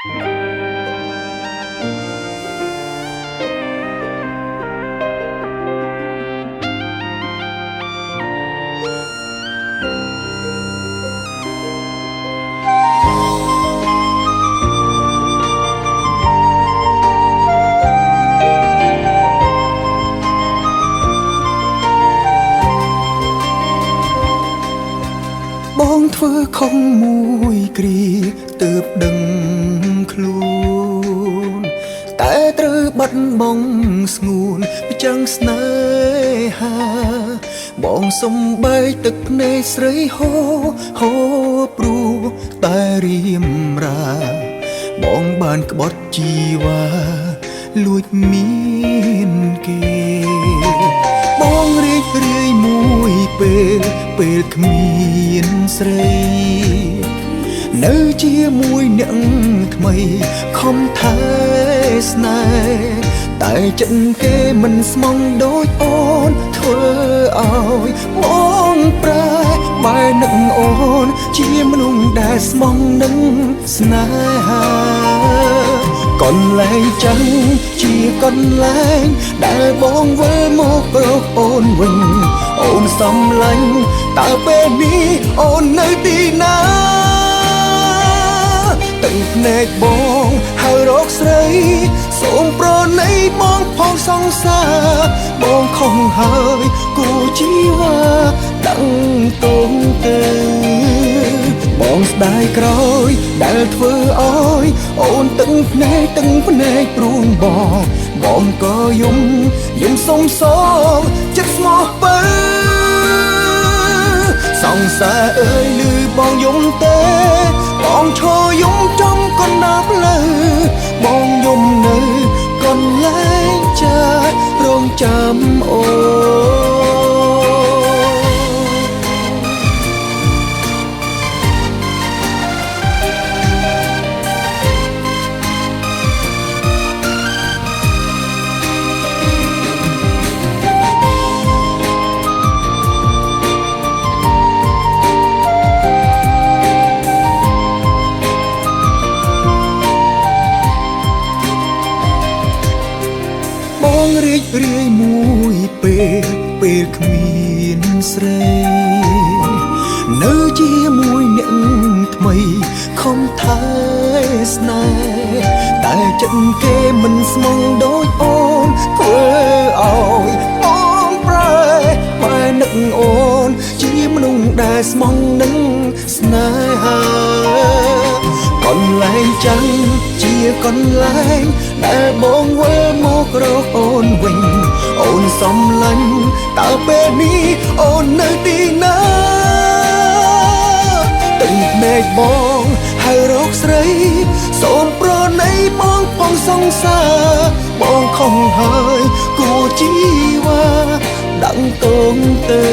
បងធ្វើខុសមួយគ្រាទើបដឹងខ្លួនតែត្រូវបាត់បង់ស្ងួនពីចឹងស្នេហាបងសំបែកទឹកភ្នែកស្រីហូរព្រោះតែរៀមរាបងបានក្បត់ជីវ៉ាលួចមានគេបងរីករាយមួយពេលគ្មានស្រីនៅជាមួយអ្នកថ្មីខំថែស្នេហ៍តែចិត្តគេមិនស្មងដូចអូនធ្វើឲ្យបងប្រែបែរនឹកអូនជាមនុស្សដែលស្មងនឹងស្នេហាកន្លែងចឹងជាកន្លែងដែលបងវិលមករកអូនវិញអូនសំឡាញ់តើពេលនេះអូននៅទីណាទឹកភ្នែកបងហើយរកស្រីសូមប្រណីបងផងសង្សារបងខំហើយគូជីវ៉ាដឹងតងទៅបងស្ដាយក្រោយដែលធ្វើឲ្យអូនទឹកភ្នែកព្រួងបងក៏យំសុំសងចិត្តស្មោះបើសង្សារអើយឮបងយំទេបងឈរយំចំកណ្ដាលផ្លូវបងយំនៅកន្លែងចារងចាំអូរីករាយមួយពេលគ្មានស្រីនៅជាមួយអ្នកថ្មីខំថែស្នេហ៍តែចិត្តគេមិនស្មងដូចអូនធ្វើឲ្យបងប្រែបែរនឹកអូនជាមនុស្សដែលស្មងនឹងស្នេហាកន្លែងចឹងជាកន្លែងដែលបងវិលមករកអូនវិញអូនសំឡាញ់តើពេលនេះអូននៅទីណាទឹកភ្នែកបងហើយរកស្រីសូមប្រណីបងផងសង្សារបងខំហើយគូជីវ៉ាដឹងតងទៅ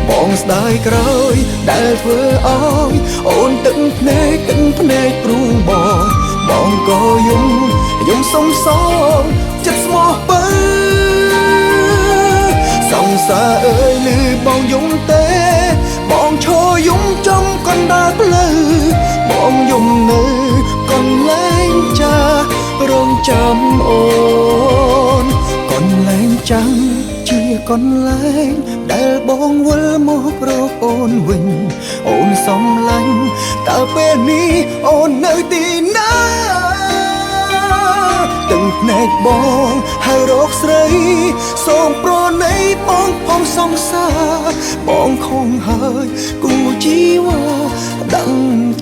បងស្ដាយក្រោយដែលធ្វើឲ្យអូនទឹកភ្នែកព្រួងបងក៏យំសុំសងចិត្តស្មោះបើសង្សារអើយឮបងយំទេបងឈរយំចំកណ្ដាលផ្លូវបងយំនៅកន្លែងចារងចាំអូនកន្លែងចាំជាកន្លែងដែលបងវិលមករកអូនវិញអូនសំឡាញ់តើពេលនេះអូននៅទីណាទឹកភ្នែកបងហើយរកស្រីសូមប្រណីបងផងសង្សារបងខំហើយគូជីវ៉ាដឹង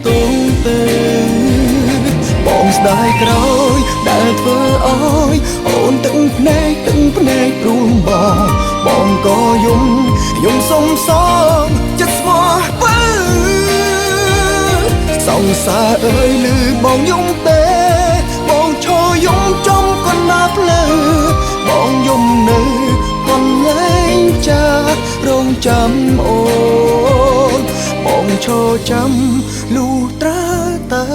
តងទៅបងស្ដាយក្រោយដែលធ្វើឲ្យអូនទឹកភ្នែកព្រួងបងក៏យំសុំសងចិត្តស្មោះបើសង្សារអើយឮបងយំទេបងឈរយំចំកណ្ដាលផ្លូវបងយំនៅកន្លែងចារងចាំអូនបងឈរចាំលុះត្រាតែ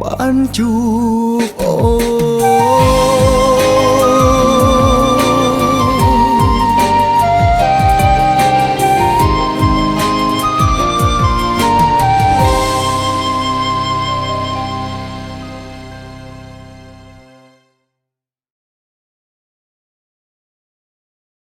បានជួបអូន